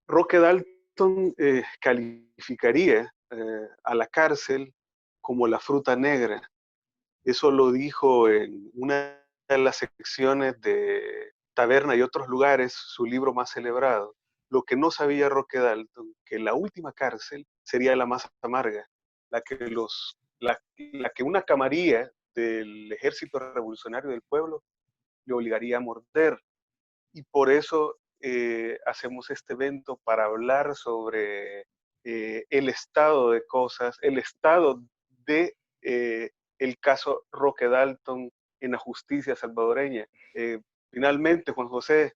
Roque Dalton calificaría a la cárcel como la fruta negra. Eso lo dijo en una de las secciones de Taberna y otros lugares, su libro más celebrado. Lo que no sabía Roque Dalton, que la última cárcel sería la más amarga, la que una camarilla del Ejército Revolucionario del Pueblo le obligaría a morder. Y por eso hacemos este evento para hablar sobre el estado de cosas, el estado de el caso Roque Dalton en la justicia salvadoreña. Finalmente, Juan José,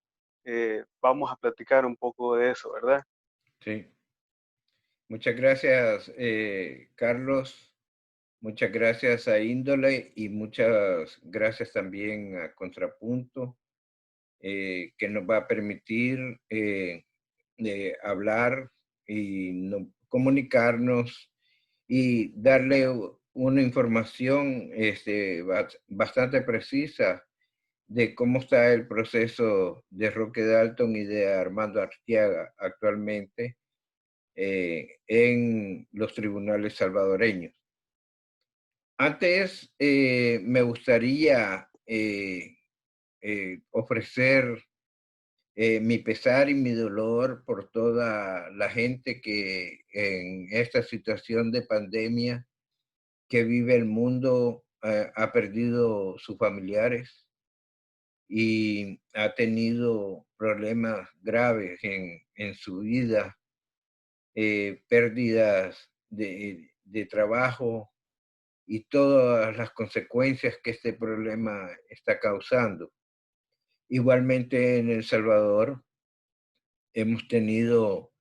vamos a platicar un poco de eso, ¿verdad? Sí. Muchas gracias, Carlos. Muchas gracias a Índole y muchas gracias también a Contrapunto, que nos va a permitir hablar y comunicarnos y darle una información bastante precisa de cómo está el proceso de Roque Dalton y de Armando Arteaga actualmente en los tribunales salvadoreños. Antes, me gustaría ofrecer mi pesar y mi dolor por toda la gente que en esta situación de pandemia que vive el mundo ha perdido sus familiares y ha tenido problemas graves en su vida, pérdidas de trabajo y todas las consecuencias que este problema está causando. Igualmente en El Salvador hemos tenido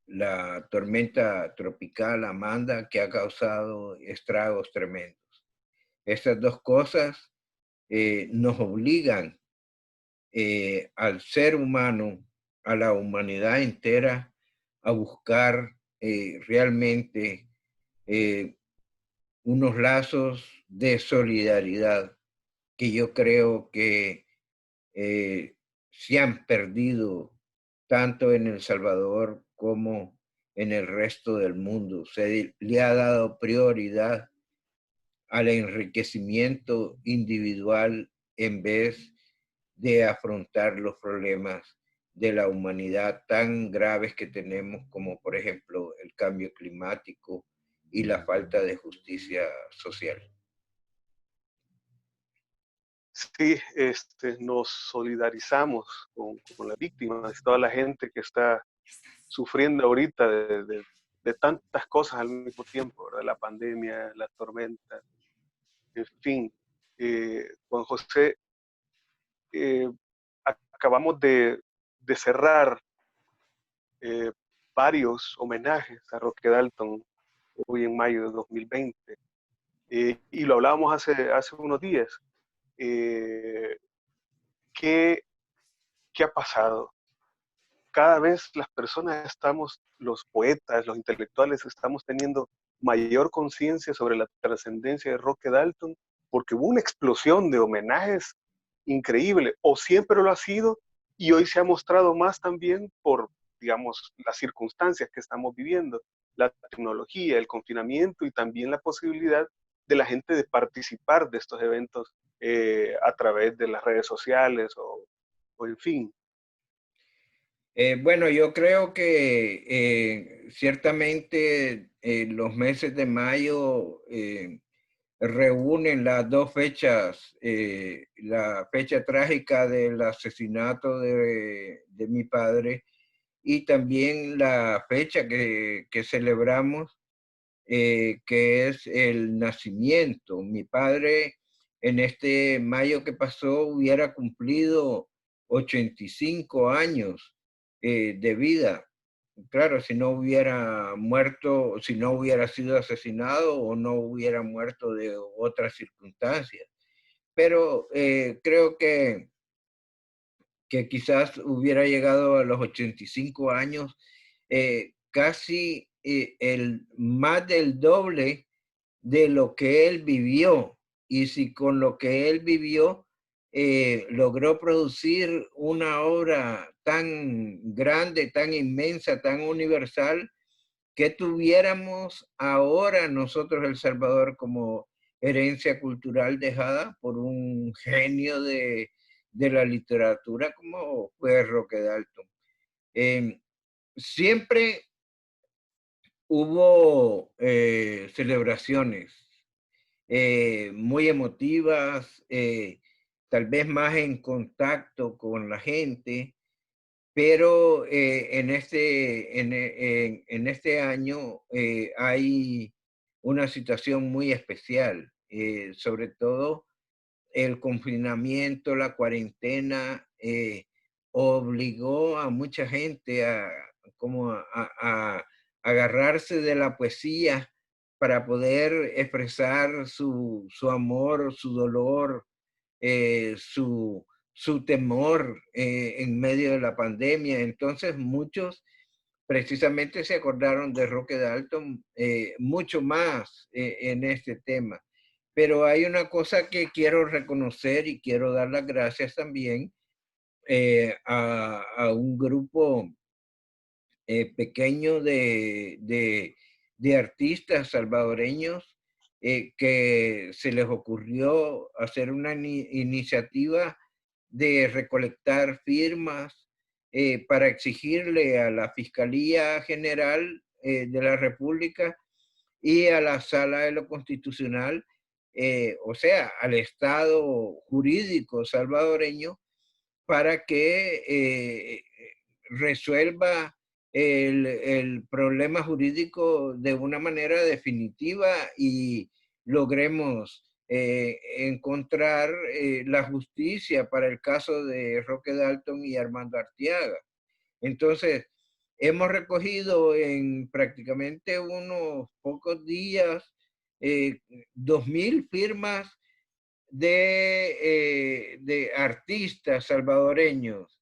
la tormenta tropical Amanda que ha causado estragos tremendos. Estas dos cosas nos obligan al ser humano, a la humanidad entera, a buscar realmente eh, unos lazos de solidaridad que yo creo que se han perdido tanto en El Salvador como en el resto del mundo. Se le ha dado prioridad al enriquecimiento individual en vez de afrontar los problemas de la humanidad tan graves que tenemos como por ejemplo el cambio climático y la falta de justicia social. Sí, nos solidarizamos con las víctimas, toda la gente que está sufriendo ahorita de tantas cosas al mismo tiempo, ¿verdad? La pandemia, la tormenta, en fin. Juan José, eh, acabamos de cerrar eh, varios homenajes a Roque Dalton hoy en mayo de 2020, y lo hablábamos hace unos días. Eh, ¿qué, ¿Qué ha pasado? Cada vez las personas estamos, los poetas, los intelectuales, estamos teniendo mayor conciencia sobre la trascendencia de Roque Dalton, porque hubo una explosión de homenajes increíble, o siempre lo ha sido, y hoy se ha mostrado más también por, digamos, las circunstancias que estamos viviendo, la tecnología, el confinamiento y también la posibilidad de la gente de participar de estos eventos a través de las redes sociales o en fin. Bueno, yo creo que ciertamente los meses de mayo reúnen las dos fechas, la fecha trágica del asesinato de mi padre y también la fecha que celebramos, que es el nacimiento. Mi padre en este mayo que pasó hubiera cumplido 85 años de vida. Claro, si no hubiera muerto, si no hubiera sido asesinado o no hubiera muerto de otras circunstancias. Pero creo que quizás hubiera llegado a los 85 años, casi más del doble de lo que él vivió. Y si con lo que él vivió logró producir una obra tan grande, tan inmensa, tan universal, que tuviéramos ahora nosotros El Salvador como herencia cultural dejada por un genio de la literatura como fue Roque Dalton. Eh, Siempre hubo celebraciones muy emotivas, tal vez más en contacto con la gente, pero en este año hay una situación muy especial, sobre todo el confinamiento, la cuarentena, obligó a mucha gente a, como a agarrarse de la poesía para poder expresar su amor, su dolor, su temor en medio de la pandemia. Entonces muchos precisamente se acordaron de Roque Dalton mucho más en este tema. Pero hay una cosa que quiero reconocer y quiero dar las gracias también a un grupo pequeño de artistas salvadoreños que se les ocurrió hacer una iniciativa de recolectar firmas para exigirle a la Fiscalía General de la República y a la Sala de lo Constitucional, o sea, al Estado jurídico salvadoreño, para que resuelva el problema jurídico de una manera definitiva y logremos encontrar la justicia para el caso de Roque Dalton y Armando Arteaga. Entonces, hemos recogido en prácticamente unos pocos días 2.000 firmas de artistas salvadoreños,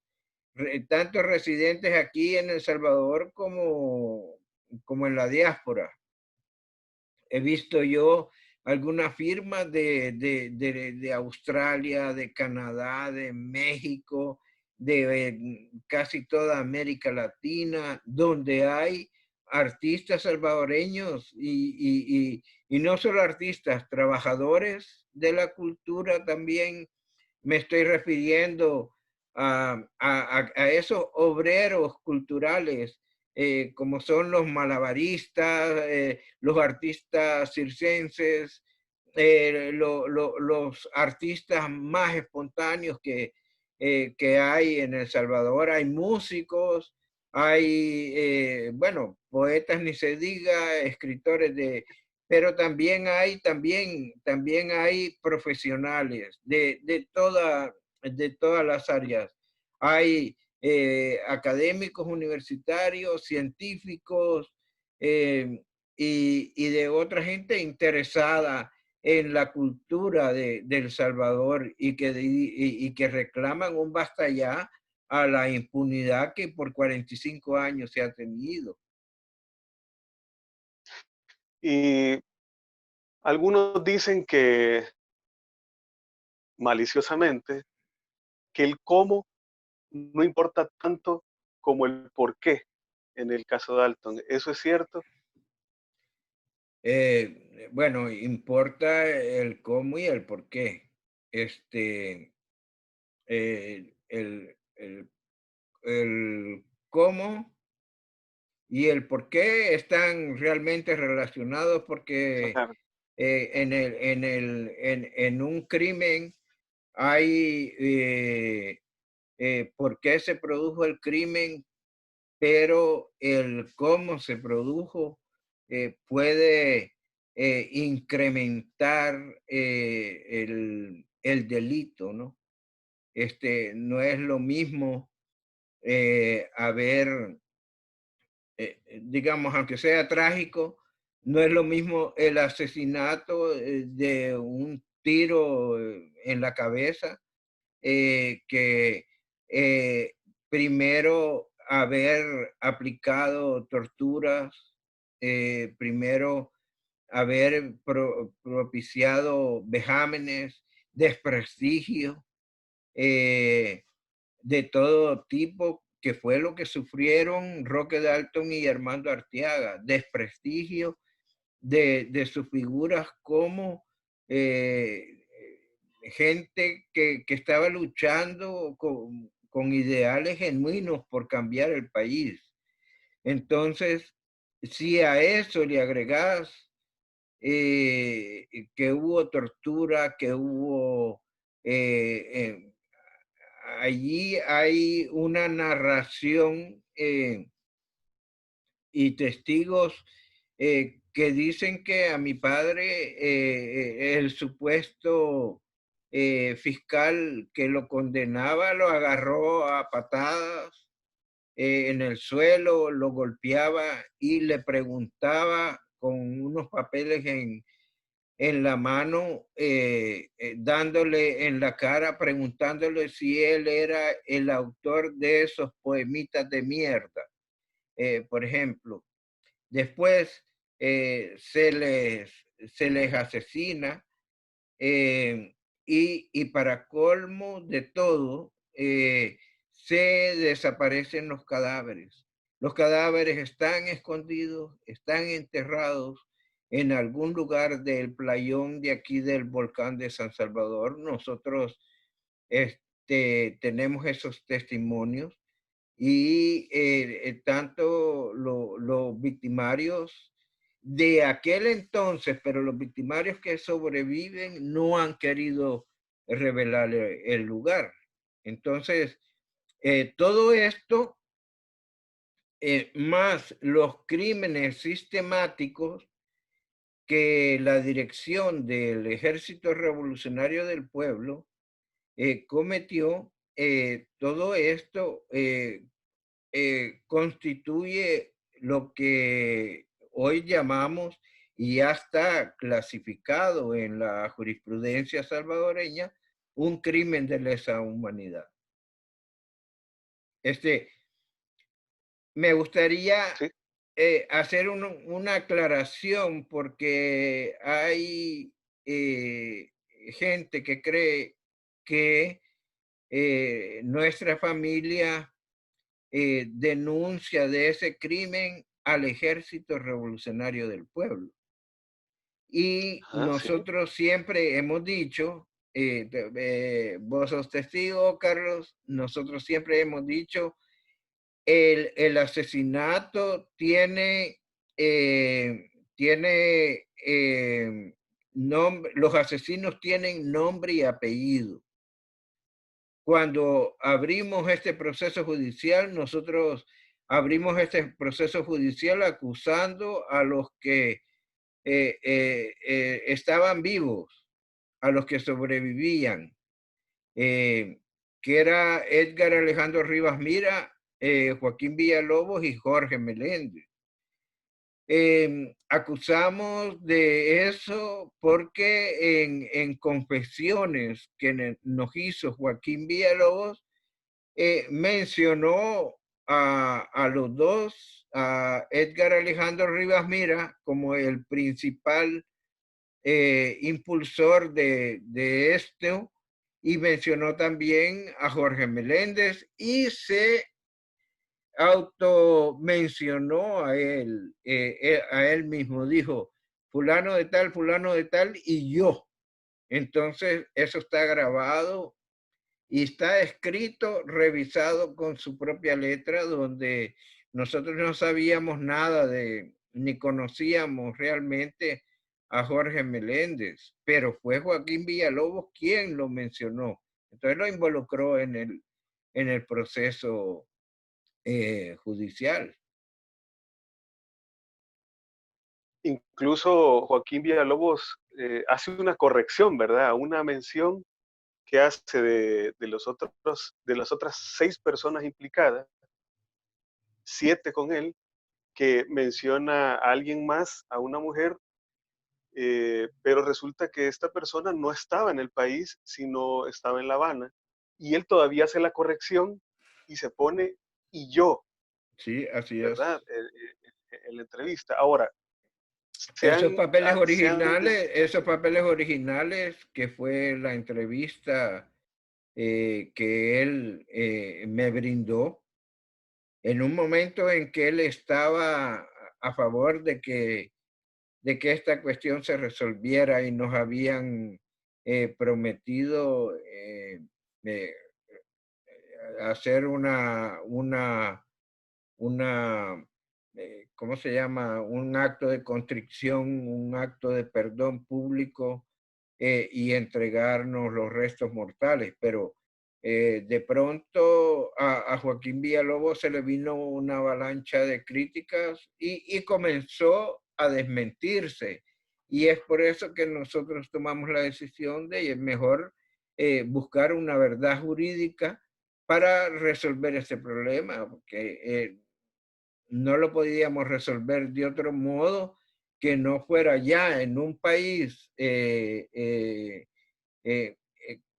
tanto residentes aquí en El Salvador como en la diáspora. He visto yo algunas firmas de Australia, de Canadá, de México, de casi toda América Latina, donde hay artistas salvadoreños y no solo artistas, trabajadores de la cultura también. Me estoy refiriendo a esos obreros culturales como son los malabaristas, los artistas circenses, los artistas más espontáneos que hay en El Salvador. Hay músicos, hay, bueno, poetas ni se diga, escritores pero también hay profesionales de todas las áreas. Hay académicos universitarios, científicos y de otra gente interesada en la cultura de El Salvador y que reclaman un basta ya a la impunidad que por 45 años se ha tenido. Y algunos dicen que maliciosamente que el cómo no importa tanto como el por qué en el caso de Dalton. ¿Eso es cierto? Bueno, importa el cómo y el por qué. Este, el cómo y el por qué están realmente relacionados porque Claro. en un crimen hay por qué se produjo el crimen, pero el cómo se produjo puede incrementar el delito, ¿no? No es lo mismo haber, digamos, aunque sea trágico, no es lo mismo el asesinato de un tiro en la cabeza que eh, primero haber aplicado torturas, primero haber propiciado vejámenes, desprestigio, de todo tipo, que fue lo que sufrieron Roque Dalton y Armando Arteaga, desprestigio de sus figuras como gente que estaba luchando con ideales genuinos por cambiar el país. Entonces, si a eso le agregas que hubo tortura, que hubo... allí hay una narración y testigos que dicen que a mi padre, el supuesto fiscal que lo condenaba, lo agarró a patadas en el suelo, lo golpeaba y le preguntaba con unos papeles en la mano, dándole en la cara, preguntándole si él era el autor de esos poemitas de mierda, por ejemplo. Después se les asesina y para colmo de todo, se desaparecen los cadáveres. Los cadáveres están escondidos, están enterrados en algún lugar del playón de aquí del volcán de San Salvador. Nosotros tenemos esos testimonios y tanto los victimarios de aquel entonces, pero los victimarios que sobreviven no han querido revelar el lugar. Entonces, todo esto, más los crímenes sistemáticos que la dirección del Ejército Revolucionario del Pueblo cometió, todo esto constituye lo que hoy llamamos y ya está clasificado en la jurisprudencia salvadoreña un crimen de lesa humanidad. Me gustaría Sí. hacer una aclaración porque hay gente que cree que nuestra familia denuncia de ese crimen al Ejército Revolucionario del Pueblo. Y Ah, sí. nosotros siempre hemos dicho, vos sos testigo, Carlos, nosotros siempre hemos dicho, el asesinato tiene nombre, los asesinos tienen nombre y apellido. Cuando abrimos este proceso judicial, nosotros abrimos este proceso judicial acusando a los que estaban vivos, a los que sobrevivían, que era Edgar Alejandro Rivas Mira, Joaquín Villalobos y Jorge Meléndez. Acusamos de eso porque en confesiones que nos hizo Joaquín Villalobos, mencionó a los dos, a Edgar Alejandro Rivas Mira como el principal impulsor de esto, y mencionó también a Jorge Meléndez y se automencionó a él mismo, dijo fulano de tal y yo. Entonces, eso está grabado y está escrito, revisado con su propia letra, donde nosotros no sabíamos nada ni conocíamos realmente a Jorge Meléndez, pero fue Joaquín Villalobos quien lo mencionó. Entonces lo involucró en el proceso judicial. Incluso Joaquín Villalobos hace una corrección, ¿verdad? Una mención que hace de las otras 6 personas implicadas, 7 con él, que menciona a alguien más, a una mujer, pero resulta que esta persona no estaba en el país, sino estaba en La Habana, y él todavía hace la corrección y se pone y yo, Sí, así ¿verdad? es. En la entrevista. Ahora, se han Esos papeles originales que fue la entrevista que él me brindó en un momento en que él estaba a favor de que esta cuestión se resolviera y nos habían prometido eh, hacer una ¿cómo se llama? Un acto de contrición, un acto de perdón público y entregarnos los restos mortales. Pero de pronto a Joaquín Villalobos se le vino una avalancha de críticas y comenzó a desmentirse. Y es por eso que nosotros tomamos la decisión de mejor buscar una verdad jurídica para resolver ese problema, porque no lo podíamos resolver de otro modo que no fuera ya en un país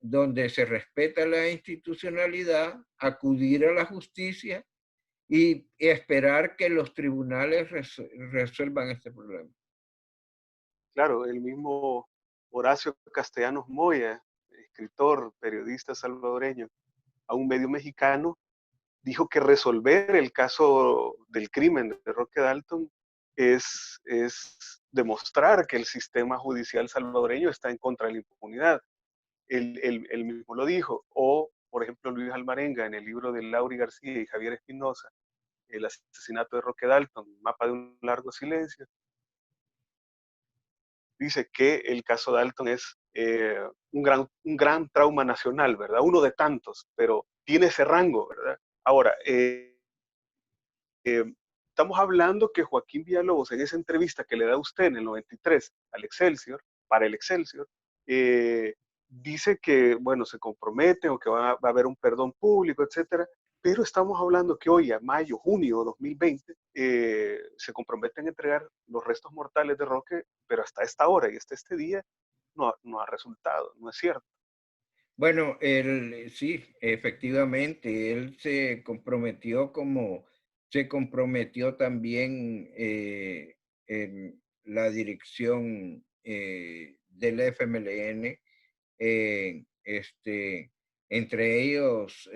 donde se respeta la institucionalidad, acudir a la justicia y esperar que los tribunales resuelvan este problema. Claro, el mismo Horacio Castellanos Moya, escritor, periodista salvadoreño, a un medio mexicano, dijo que resolver el caso del crimen de Roque Dalton es demostrar que el sistema judicial salvadoreño está en contra de la impunidad. Él mismo lo dijo. O, por ejemplo, Luis Almarenga, en el libro de Lauri García y Javier Espinosa, El asesinato de Roque Dalton, Mapa de un largo silencio, dice que el caso Dalton es un gran trauma nacional, ¿verdad? Uno de tantos, pero tiene ese rango, ¿verdad? Ahora, eh, estamos hablando que Joaquín Villalobos, en esa entrevista que le da a usted en el 93 al Excelsior, para el Excelsior, dice que, bueno, se compromete o que va a haber un perdón público, etcétera, pero estamos hablando que hoy, a mayo, junio de 2020, se comprometen a entregar los restos mortales de Roque, pero hasta esta hora y hasta este día no ha resultado, ¿no es cierto? Bueno, él sí, efectivamente, él se comprometió como se comprometió también en la dirección del FMLN, entre ellos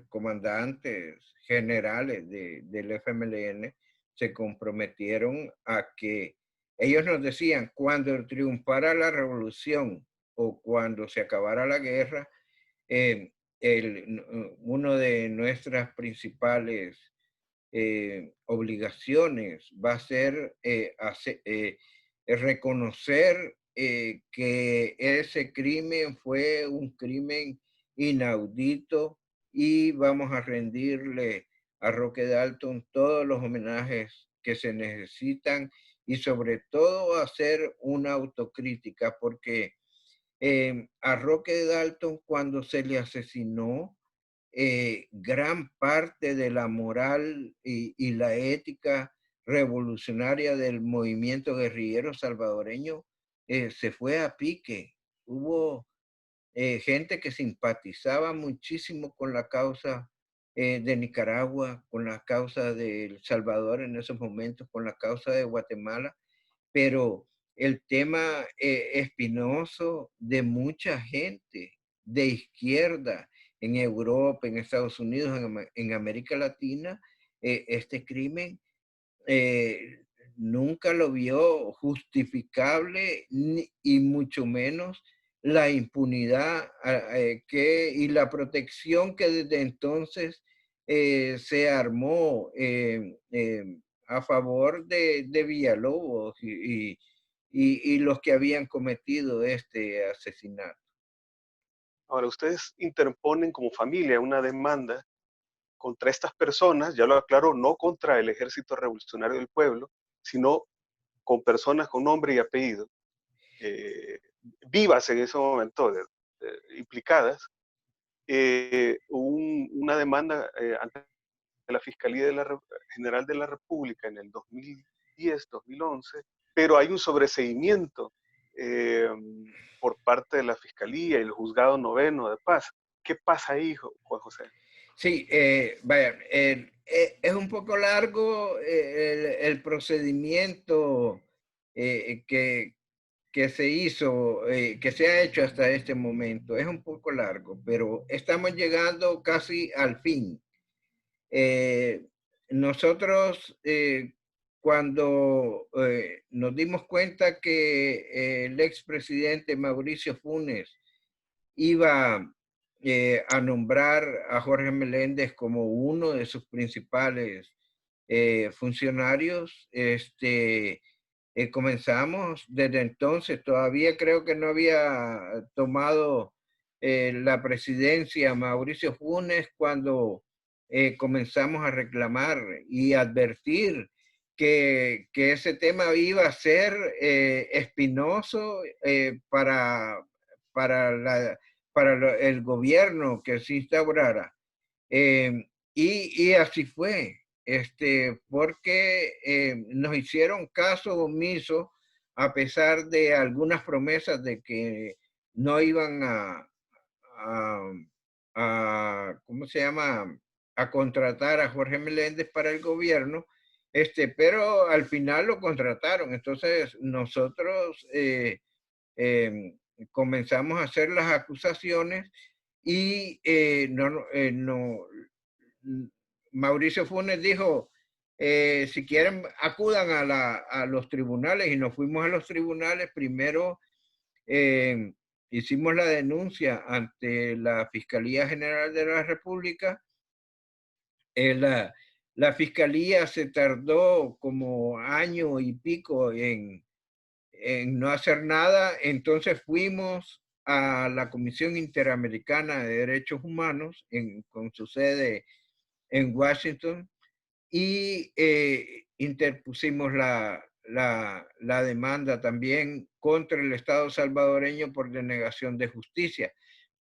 comandantes generales del FMLN se comprometieron a que ellos nos decían, cuando triunfara la revolución o cuando se acabara la guerra, eh, uno de nuestras principales obligaciones va a ser reconocer que ese crimen fue un crimen inaudito y vamos a rendirle a Roque Dalton todos los homenajes que se necesitan y sobre todo hacer una autocrítica porque a Roque Dalton cuando se le asesinó, gran parte de la moral y la ética revolucionaria del movimiento guerrillero salvadoreño se fue a pique. Hubo gente que simpatizaba muchísimo con la causa de Nicaragua, con la causa de El Salvador en esos momentos, con la causa de Guatemala, pero el tema espinoso de mucha gente de izquierda en Europa, en Estados Unidos, en América Latina, este crimen eh, nunca lo vio justificable y mucho menos la impunidad y la protección que desde entonces se armó a favor de Villalobos y los que habían cometido este asesinato. Ahora, ustedes interponen como familia una demanda contra estas personas, ya lo aclaro, no contra el Ejército Revolucionario del Pueblo, sino con personas con nombre y apellido, eh, vivas en ese momento, implicadas, una demanda ante la Fiscalía General de la República en el 2010, 2011, pero hay un sobreseimiento eh, por parte de la Fiscalía y el Juzgado Noveno de Paz. ¿Qué pasa ahí, Juan José? Sí, vaya, es un poco largo el procedimiento eh, que, que se hizo, que se ha hecho hasta este momento es un poco largo, pero estamos llegando casi al fin. Nosotros, cuando nos dimos cuenta que el expresidente Mauricio Funes iba a nombrar a Jorge Meléndez como uno de sus principales funcionarios, comenzamos desde entonces. Todavía creo que no había tomado la presidencia Mauricio Funes cuando comenzamos a reclamar y advertir que ese tema iba a ser espinoso para, la, el gobierno que se instaurara. Y así fue, porque nos hicieron caso omiso a pesar de algunas promesas de que no iban a, ¿cómo se llama?, a contratar a Jorge Meléndez para el gobierno, pero al final lo contrataron. Entonces nosotros comenzamos a hacer las acusaciones y Mauricio Funes dijo, si quieren acudan a los tribunales, y nos fuimos a los tribunales. Primero hicimos la denuncia ante la Fiscalía General de la República. La Fiscalía se tardó como año y pico en no hacer nada. Entonces fuimos a la Comisión Interamericana de Derechos Humanos con su sede en Washington, y interpusimos la demanda también contra el Estado salvadoreño por denegación de justicia.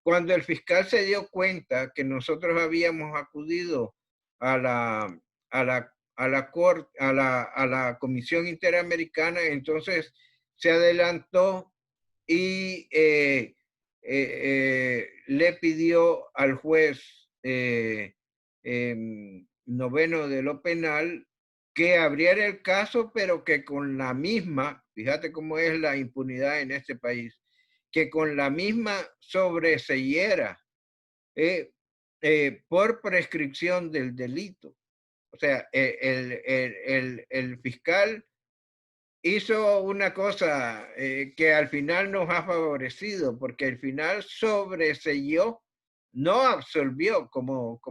Cuando el fiscal se dio cuenta que nosotros habíamos acudido a la Comisión Interamericana, entonces se adelantó y le pidió al juez noveno de lo penal que abriera el caso, pero que con la misma, fíjate cómo es la impunidad en este país, que con la misma sobreseyera por prescripción del delito. O sea, el fiscal hizo una cosa que al final nos ha favorecido, porque al final sobreseyó, no absolvió, como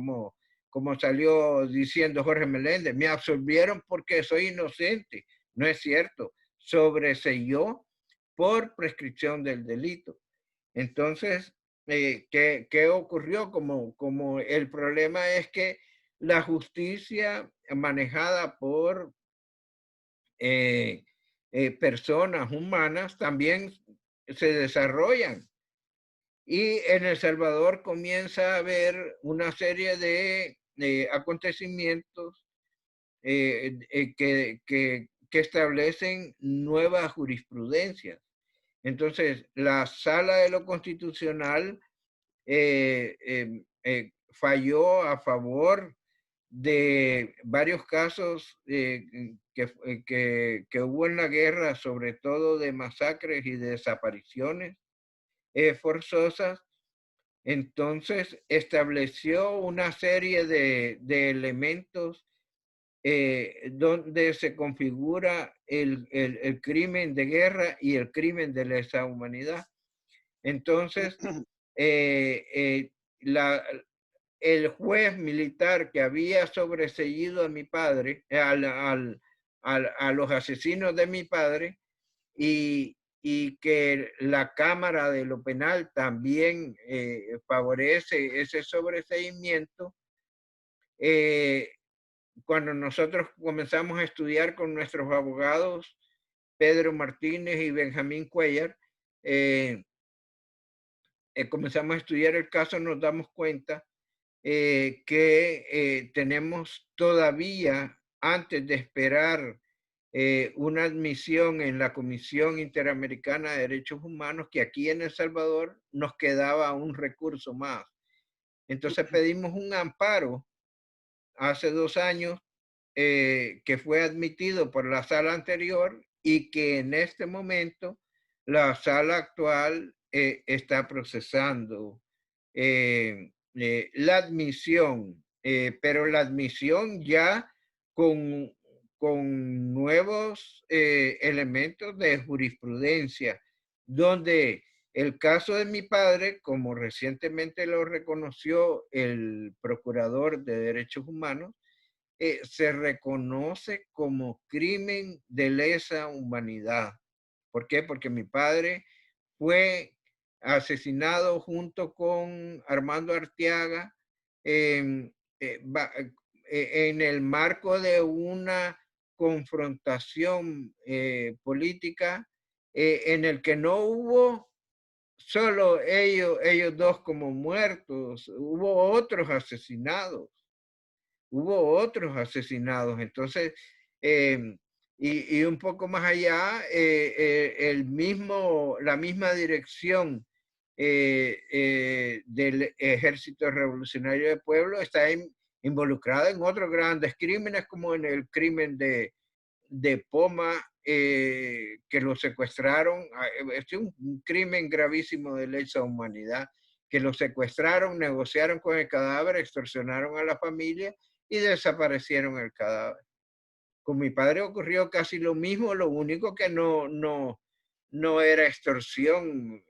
salió diciendo Jorge Meléndez, me absolvieron porque soy inocente. No es cierto, sobreseyó por prescripción del delito. Entonces, ¿qué ocurrió? Como el problema es que la justicia manejada por personas humanas también se desarrollan. Y en El Salvador comienza a haber una serie de acontecimientos que establecen nuevas jurisprudencias. Entonces, la Sala de lo Constitucional falló a favor de varios casos que hubo en la guerra, sobre todo de masacres y de desapariciones forzosas. Entonces estableció una serie de elementos donde se configura el crimen de guerra y el crimen de lesa humanidad. Entonces, el juez militar que había sobreseído a mi padre, a los asesinos de mi padre, y que la Cámara de lo Penal también favorece ese sobreseimiento. Cuando nosotros comenzamos a estudiar con nuestros abogados, Pedro Martínez y Benjamín Cuellar, comenzamos a estudiar el caso, nos damos cuenta que tenemos todavía, antes de esperar una admisión en la Comisión Interamericana de Derechos Humanos, que aquí en El Salvador nos quedaba un recurso más. Entonces pedimos un amparo hace 2 años que fue admitido por la sala anterior y que en este momento la sala actual está procesando la admisión, pero la admisión ya con, con nuevos elementos de jurisprudencia, donde el caso de mi padre, como recientemente lo reconoció el Procurador de Derechos Humanos, se reconoce como crimen de lesa humanidad. ¿Por qué? Porque mi padre fue asesinado junto con Armando Arteaga en, en el marco de una confrontación política en el que no hubo solo ellos dos como muertos, hubo otros asesinados. Entonces, y un poco más allá, la misma dirección del Ejército Revolucionario del Pueblo está involucrada en otros grandes crímenes, como en el crimen de Poma, que lo secuestraron. Es un crimen gravísimo de lesa humanidad, que lo secuestraron, negociaron con el cadáver, extorsionaron a la familia y desaparecieron el cadáver. Con mi padre ocurrió casi lo mismo, lo único que no era extorsión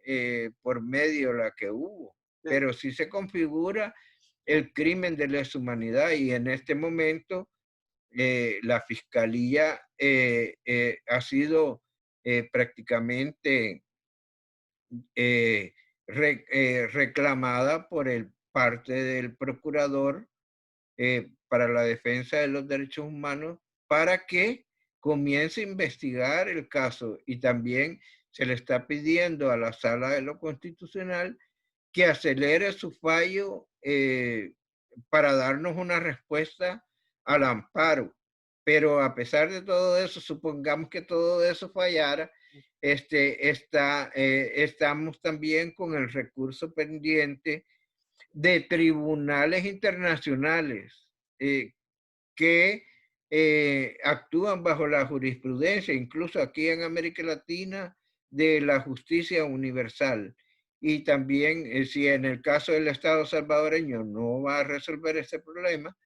por medio la que hubo, pero sí se configura el crimen de lesa humanidad, y en este momento la fiscalía ha sido prácticamente reclamada por parte del procurador para la defensa de los derechos humanos, para que comience a investigar el caso, y también se le está pidiendo a la Sala de lo Constitucional que acelere su fallo para darnos una respuesta al amparo. Pero a pesar de todo eso, supongamos que todo eso fallara, estamos también con el recurso pendiente de tribunales internacionales que actúan bajo la jurisprudencia, incluso aquí en América Latina, de la justicia universal. Y también, si en el caso del Estado salvadoreño no va a resolver este problema,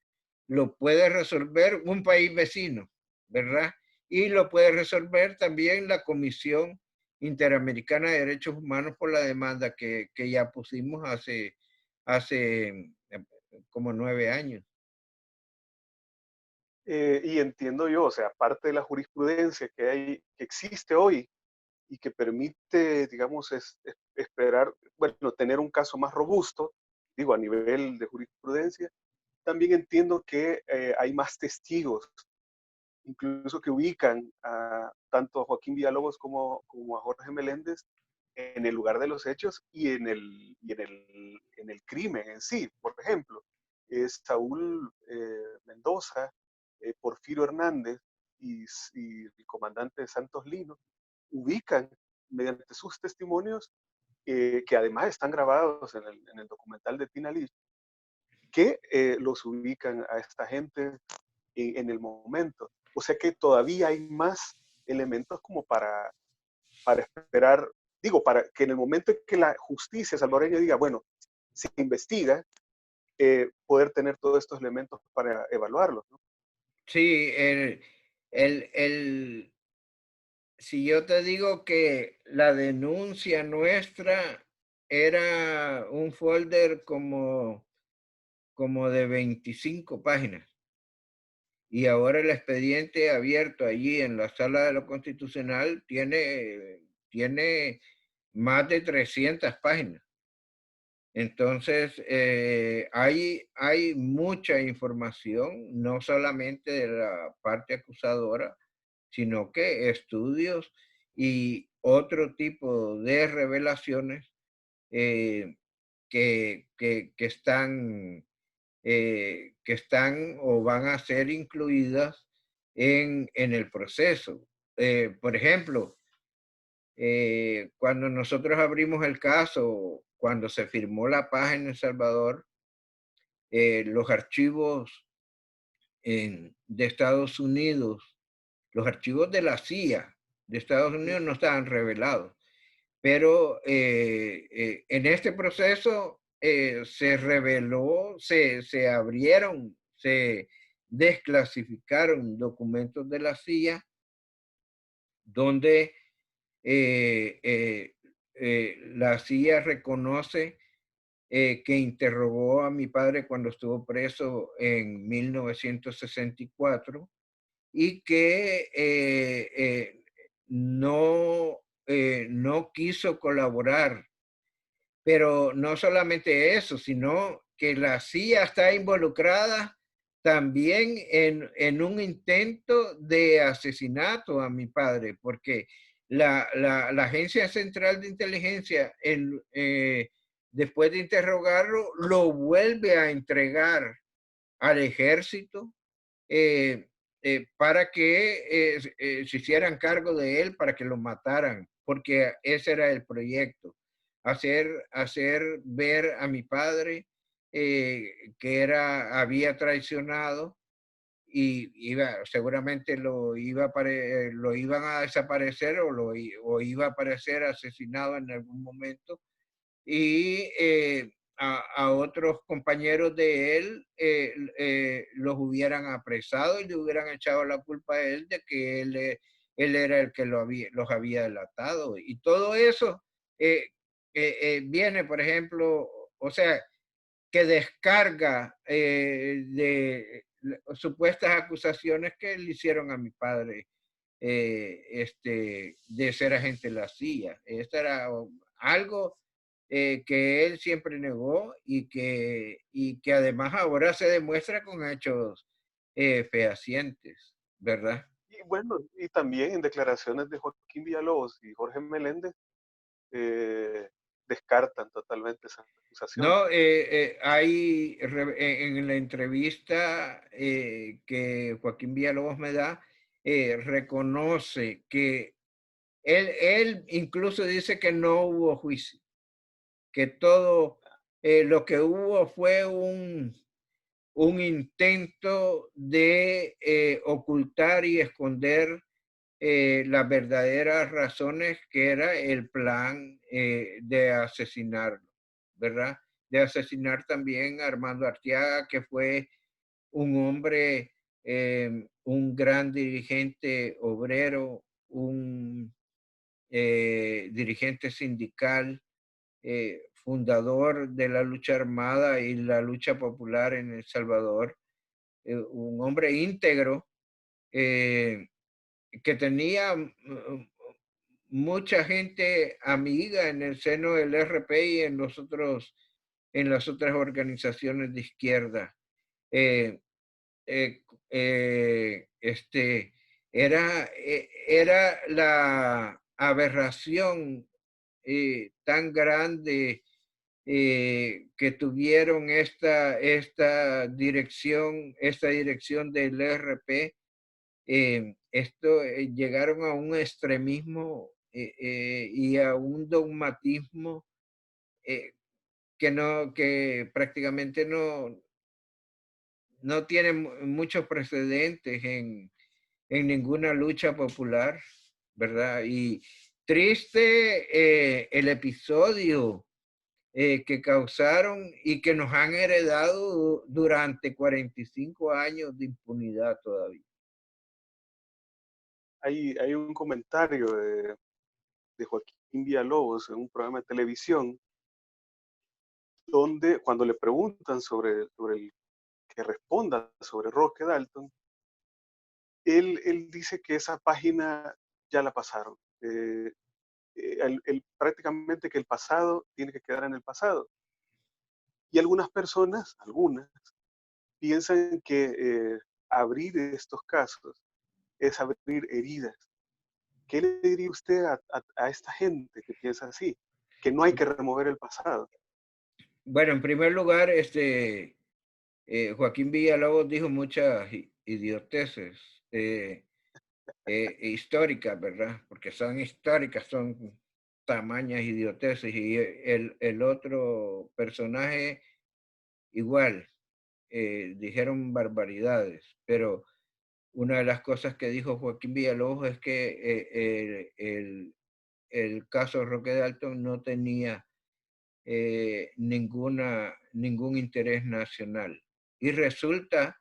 lo puede resolver un país vecino, ¿verdad? Y lo puede resolver también la Comisión Interamericana de Derechos Humanos por la demanda que ya pusimos hace como 9 años. Y entiendo yo, o sea, parte de la jurisprudencia que existe hoy y que permite, digamos, esperar, bueno, tener un caso más robusto, digo, a nivel de jurisprudencia, también entiendo que hay más testigos, incluso que ubican tanto a Joaquín Villalobos como a Jorge Meléndez en el lugar de los hechos y en el crimen en sí. Por ejemplo, Saúl Mendoza, Porfirio Hernández y el comandante Santos Lino ubican mediante sus testimonios, que además están grabados en el documental de Tina Lee, que los ubican a esta gente en el momento. O sea que todavía hay más elementos como para esperar, digo, para que en el momento en que la justicia salvadoreña diga, bueno, se investiga, poder tener todos estos elementos para evaluarlos, ¿no? Sí, si yo te digo que la denuncia nuestra era un folder como de 25 páginas, y ahora el expediente abierto allí en la Sala de lo Constitucional tiene más de 300 páginas. Entonces, hay mucha información, no solamente de la parte acusadora, sino que estudios y otro tipo de revelaciones eh, que están o van a ser incluidas en el proceso. Por ejemplo, cuando nosotros abrimos el caso, cuando se firmó la paz en El Salvador, los archivos de Estados Unidos, los archivos de la CIA de Estados Unidos no estaban revelados. Pero en este proceso se reveló, se abrieron, se desclasificaron documentos de la CIA donde la CIA reconoce que interrogó a mi padre cuando estuvo preso en 1964 y que no quiso colaborar. Pero no solamente eso, sino que la CIA está involucrada también en un intento de asesinato a mi padre, porque la Agencia Central de Inteligencia, después de interrogarlo, lo vuelve a entregar al ejército eh, para que se hicieran cargo de él, para que lo mataran, porque ese era el proyecto, hacer ver a mi padre que había traicionado y seguramente lo iban a desaparecer o iba a aparecer asesinado en algún momento y a otros compañeros de él los hubieran apresado y le hubieran echado la culpa a él de que él era el que los había delatado. Y todo eso viene, por ejemplo, o sea, que descarga de supuestas acusaciones que le hicieron a mi padre de ser agente de la CIA. Esto era algo que él siempre negó y que además ahora se demuestra con hechos fehacientes, ¿verdad? Y bueno, y también en declaraciones de Joaquín Villalobos y Jorge Meléndez eh, descartan totalmente esas acusaciones. No, en la entrevista que Joaquín Villalobos me da, reconoce que él incluso dice que no hubo juicio, que todo lo que hubo fue un intento de ocultar y esconder las verdaderas razones que era el plan de asesinarlo, ¿verdad? De asesinar también a Armando Arteaga, que fue un hombre, un gran dirigente obrero, un dirigente sindical, fundador de la lucha armada y la lucha popular en El Salvador, un hombre íntegro eh, que tenía mucha gente amiga en el seno del RP y en las otras organizaciones de izquierda. Eh, eh, este, era la aberración tan grande que tuvieron esta dirección del RP, llegaron a un extremismo y a un dogmatismo eh, que prácticamente no tiene muchos precedentes en ninguna lucha popular, ¿verdad? Y triste el episodio que causaron y que nos han heredado durante 45 años de impunidad todavía. Hay un comentario de Joaquín Villalobos en un programa de televisión donde cuando le preguntan sobre el que responda sobre Roque Dalton, él dice que esa página ya la pasaron. Prácticamente que el pasado tiene que quedar en el pasado. Y algunas, piensan que abrir estos casos es abrir heridas. ¿Qué le diría usted a esta gente que piensa así? Que no hay que remover el pasado. Bueno, en primer lugar, Joaquín Villalobos dijo muchas idioteces históricas, ¿verdad? Porque son históricas, son tamañas idioteces. Y el otro personaje igual, dijeron barbaridades, pero una de las cosas que dijo Joaquín Villalobos es que el caso Roque Dalton no tenía ningún interés nacional. Y resulta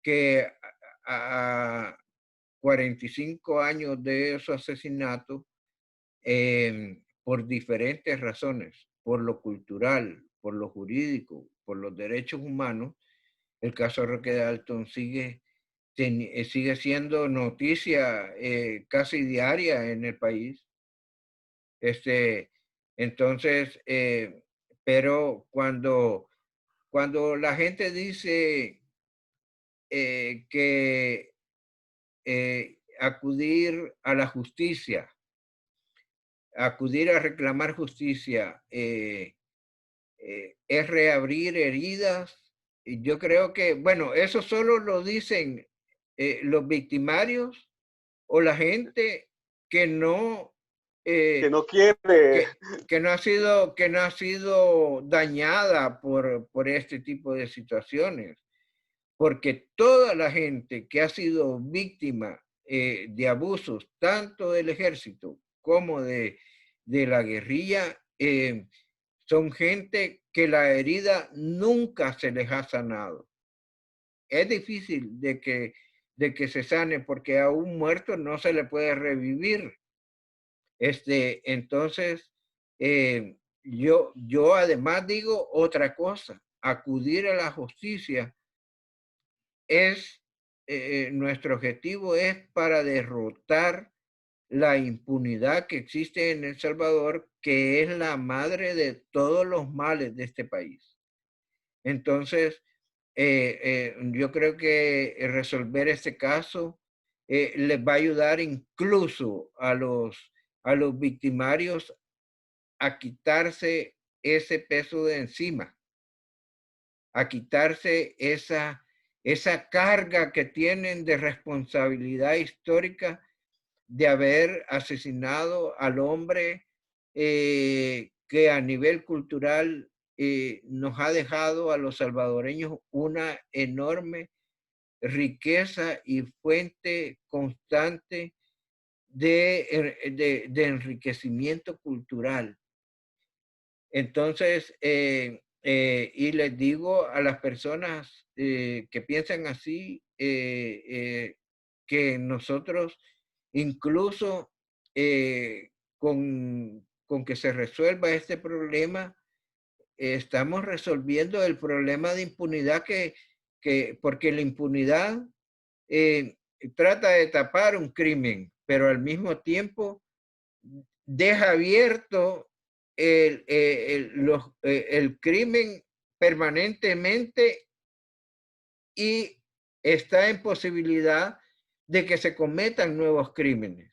que a 45 años de su asesinato, por diferentes razones, por lo cultural, por lo jurídico, por los derechos humanos, el caso Roque Dalton sigue siendo noticia casi diaria en el país. Este, entonces, pero cuando la gente dice que acudir a la justicia, acudir a reclamar justicia, es reabrir heridas, y yo creo que, bueno, eso solo lo dicen los victimarios o la gente que no, Que eh, no quiere, que no ha sido dañada por este tipo de situaciones, porque toda la gente que ha sido víctima de abusos, tanto del ejército como de la guerrilla, son gente que la herida nunca se les ha sanado. Es difícil de que se sane porque a un muerto no se le puede revivir. Entonces, yo además digo otra cosa, acudir a la justicia es, nuestro objetivo es para derrotar la impunidad que existe en El Salvador, que es la madre de todos los males de este país. Entonces, yo creo que resolver este caso les va a ayudar incluso a los victimarios a quitarse ese peso de encima, a quitarse esa carga que tienen de responsabilidad histórica de haber asesinado al hombre que a nivel cultural nos ha dejado a los salvadoreños una enorme riqueza y fuente constante de enriquecimiento cultural. Entonces, y les digo a las personas que piensan así, que nosotros incluso con que se resuelva este problema, estamos resolviendo el problema de impunidad porque la impunidad eh, trata de tapar un crimen, pero al mismo tiempo deja abierto el crimen permanentemente y está en posibilidad de que se cometan nuevos crímenes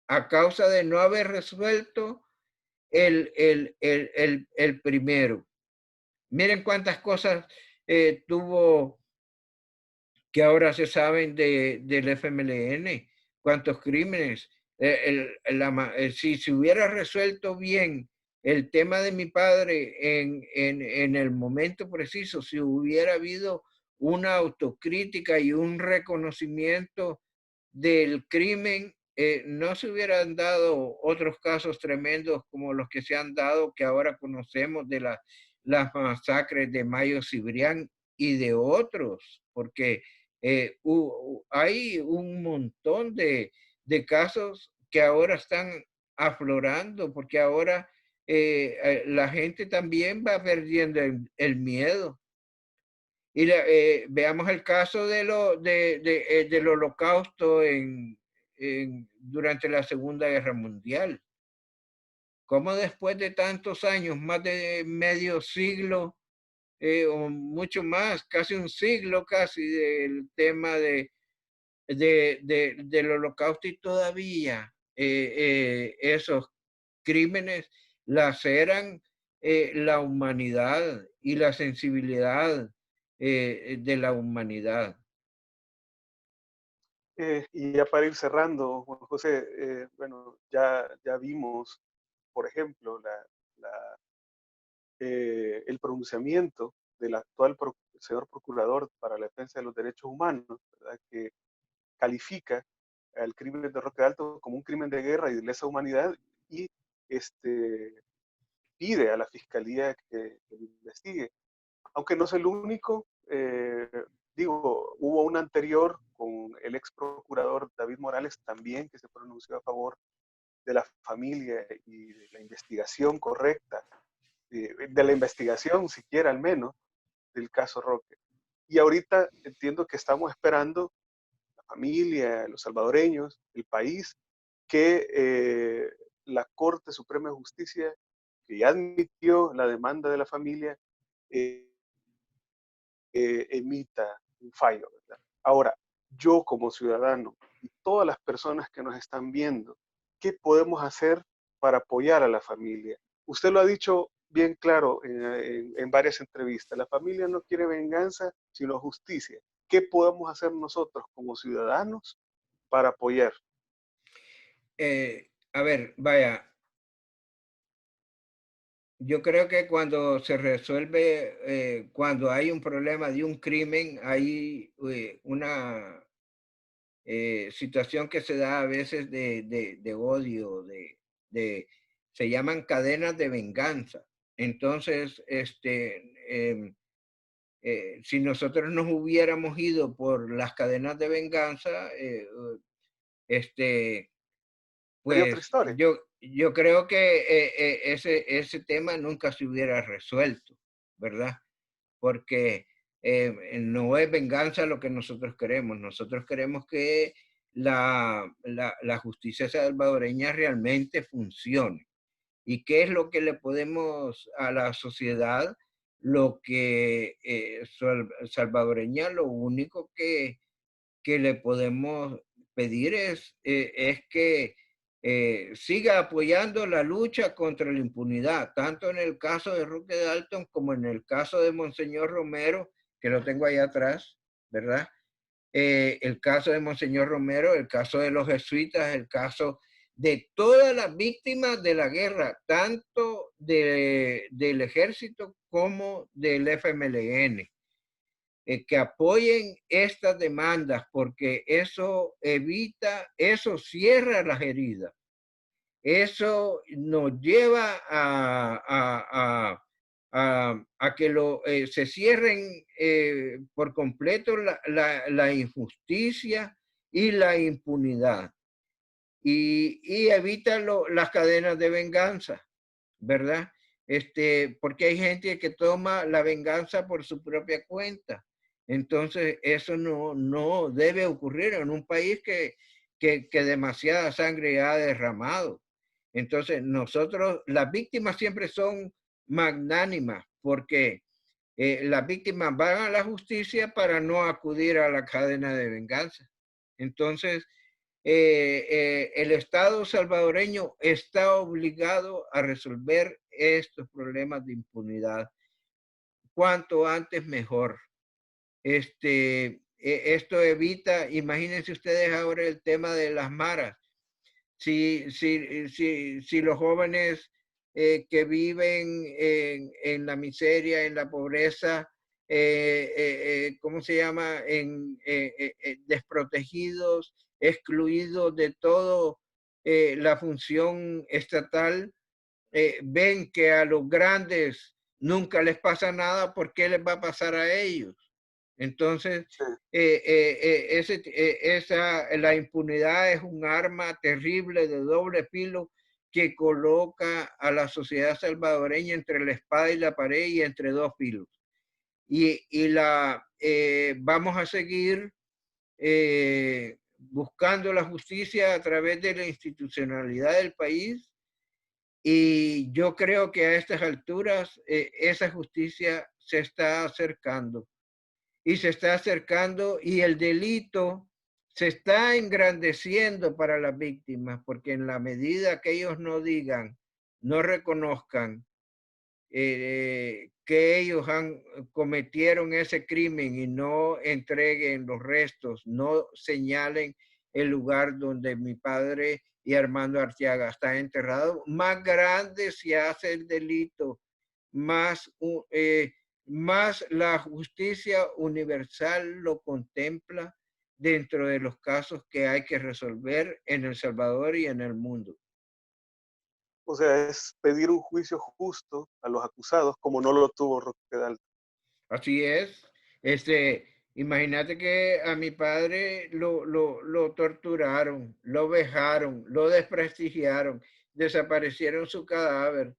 a causa de no haber resuelto el primero. Miren cuántas cosas tuvo que ahora se saben del FMLN, cuántos crímenes. Si se hubiera resuelto bien el tema de mi padre en el momento preciso, si hubiera habido una autocrítica y un reconocimiento del crimen, no se hubieran dado otros casos tremendos como los que se han dado, que ahora conocemos de las masacres de Mayo Cibrián y de otros, porque hay un montón de casos que ahora están aflorando, porque ahora la gente también va perdiendo el miedo. Y veamos el caso del holocausto durante la Segunda Guerra Mundial. Cómo después de tantos años, más de medio siglo, o mucho más, casi un siglo casi del tema del holocausto y todavía esos crímenes laceran la humanidad y la sensibilidad de la humanidad. y ya para ir cerrando, Juan José, bueno, ya vimos, por ejemplo, el pronunciamiento del actual señor procurador para la defensa de los derechos humanos, ¿verdad? Que califica al crimen de Roque Alto como un crimen de guerra y de lesa humanidad, y pide a la fiscalía que lo investigue. Aunque no es el único, digo, hubo un anterior con el ex procurador David Morales también que se pronunció a favor de la familia y de la investigación correcta, de la investigación siquiera al menos, del caso Roque. Y ahorita entiendo que estamos esperando, la familia, los salvadoreños, el país, que la Corte Suprema de Justicia, que ya admitió la demanda de la familia, eh, emita un fallo, ¿verdad? Ahora, yo como ciudadano y todas las personas que nos están viendo, ¿qué podemos hacer para apoyar a la familia? Usted lo ha dicho bien claro en varias entrevistas, la familia no quiere venganza, sino justicia. ¿Qué podemos hacer nosotros como ciudadanos para apoyar? A ver, vaya, yo creo que cuando se resuelve, cuando hay un problema de un crimen, hay una situación que se da a veces de odio, se llaman cadenas de venganza. Entonces, si nosotros nos hubiéramos ido por las cadenas de venganza, este, Sería otra pues historia. yo creo que ese tema nunca se hubiera resuelto, ¿verdad? Porque no es venganza lo que nosotros queremos. Nosotros queremos que la justicia salvadoreña realmente funcione. ¿Y qué es lo que le podemos a la sociedad? Lo que salvadoreña, lo único que le podemos pedir es que siga apoyando la lucha contra la impunidad, tanto en el caso de Roque Dalton como en el caso de Monseñor Romero, que lo tengo ahí atrás, ¿verdad? El caso de Monseñor Romero, el caso de los jesuitas, el caso de todas las víctimas de la guerra, tanto del ejército como del FMLN, que apoyen estas demandas, porque eso evita, eso cierra las heridas. Eso nos lleva a que se cierren por completo la injusticia y la impunidad y evita las cadenas de venganza, ¿verdad? Porque hay gente que toma la venganza por su propia cuenta. Entonces, eso no debe ocurrir en un país que demasiada sangre ha derramado. Entonces, nosotros, las víctimas siempre son magnánimas porque las víctimas van a la justicia para no acudir a la cadena de venganza. Entonces, el Estado salvadoreño está obligado a resolver estos problemas de impunidad. Cuanto antes mejor. Esto evita, imagínense ustedes ahora el tema de las maras. Si los jóvenes que viven en la miseria, en la pobreza, ¿cómo se llama? Desprotegidos, excluidos de todo la función estatal, ven que a los grandes nunca les pasa nada, ¿por qué les va a pasar a ellos? Entonces, Sí. la impunidad es un arma terrible de doble filo que coloca a la sociedad salvadoreña entre la espada y la pared y entre dos filos. Vamos a seguir buscando la justicia a través de la institucionalidad del país y yo creo que a estas alturas esa justicia se está acercando y se está acercando y el delito se está engrandeciendo para las víctimas, porque en la medida que ellos no digan, no reconozcan que ellos cometieron ese crimen y no entreguen los restos, no señalen el lugar donde mi padre y Armando Arteaga está enterrado, más grande se hace el delito, más más la justicia universal lo contempla dentro de los casos que hay que resolver en El Salvador y en el mundo. O sea, es pedir un juicio justo a los acusados, como no lo tuvo Roque Dalton. Así es. Imagínate que a mi padre lo torturaron, lo vejaron, lo desprestigiaron, desaparecieron su cadáver.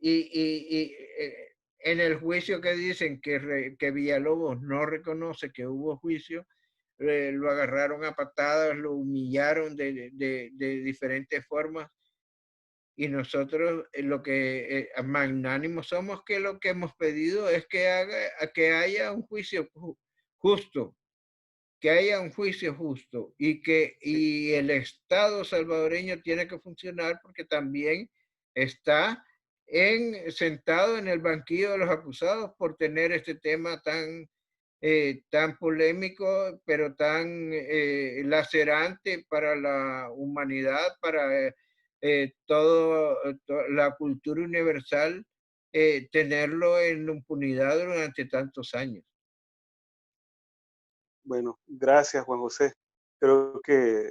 En el juicio que dicen que Villalobos no reconoce que hubo juicio, lo agarraron a patadas, lo humillaron de diferentes formas. Y nosotros lo que magnánimos somos, que lo que hemos pedido es que haya un juicio justo, que haya un juicio justo Sí, y el Estado salvadoreño tiene que funcionar porque también está sentado en el banquillo de los acusados por tener este tema tan polémico, pero tan lacerante para la humanidad, para la cultura universal, tenerlo en impunidad durante tantos años. bueno, gracias Juan José. Creo que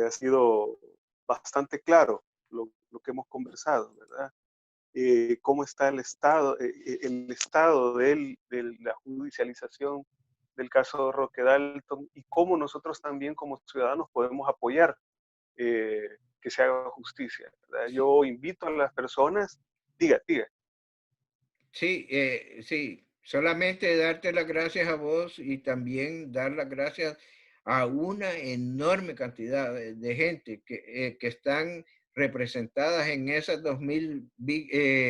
ha sido bastante claro lo que hemos conversado, ¿verdad? Cómo está el estado de la judicialización del caso de Roque Dalton y cómo nosotros también como ciudadanos podemos apoyar que se haga justicia, ¿verdad? Yo invito a las personas, diga, Sí, sí, solamente darte las gracias a vos y también dar las gracias a una enorme cantidad de gente que están representadas en esas 2000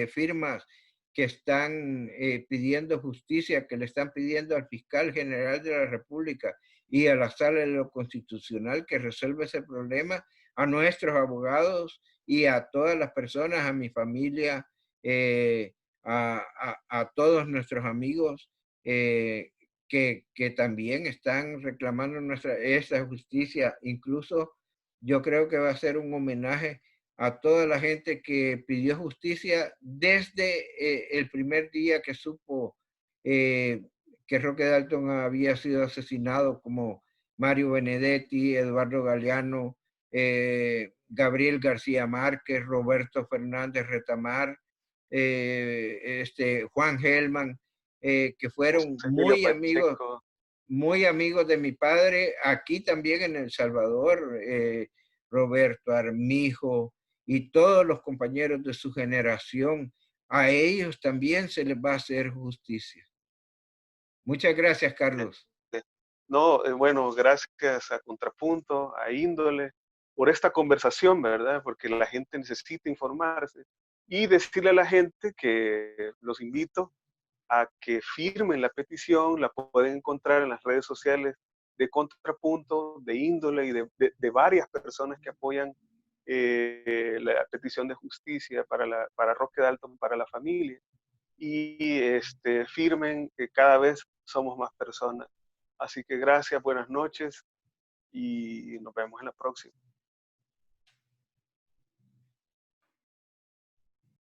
firmas que están pidiendo justicia, que le están pidiendo al fiscal general de la República y a la Sala de lo Constitucional que resuelva ese problema, a nuestros abogados y a todas las personas, a mi familia. A todos nuestros amigos que también están reclamando esa justicia. Incluso yo creo que va a ser un homenaje a toda la gente que pidió justicia desde el primer día que supo que Roque Dalton había sido asesinado, como Mario Benedetti, Eduardo Galeano, Gabriel García Márquez, Roberto Fernández Retamar, Juan Gelman, que fueron José Emilio Pacheco, muy amigos de mi padre, aquí también en El Salvador, Roberto Armijo y todos los compañeros de su generación, a ellos también se les va a hacer justicia. Muchas gracias, Carlos. este, no, bueno, gracias a Contrapunto, a Índole, por esta conversación, ¿verdad? Porque la gente necesita informarse y decirle a la gente que los invito a que firmen la petición, la pueden encontrar en las redes sociales de Contrapunto, de Índole y de varias personas que apoyan la petición de justicia para Roque Dalton, para la familia. Y firmen que cada vez somos más personas. Así que gracias, buenas noches y nos vemos en la próxima.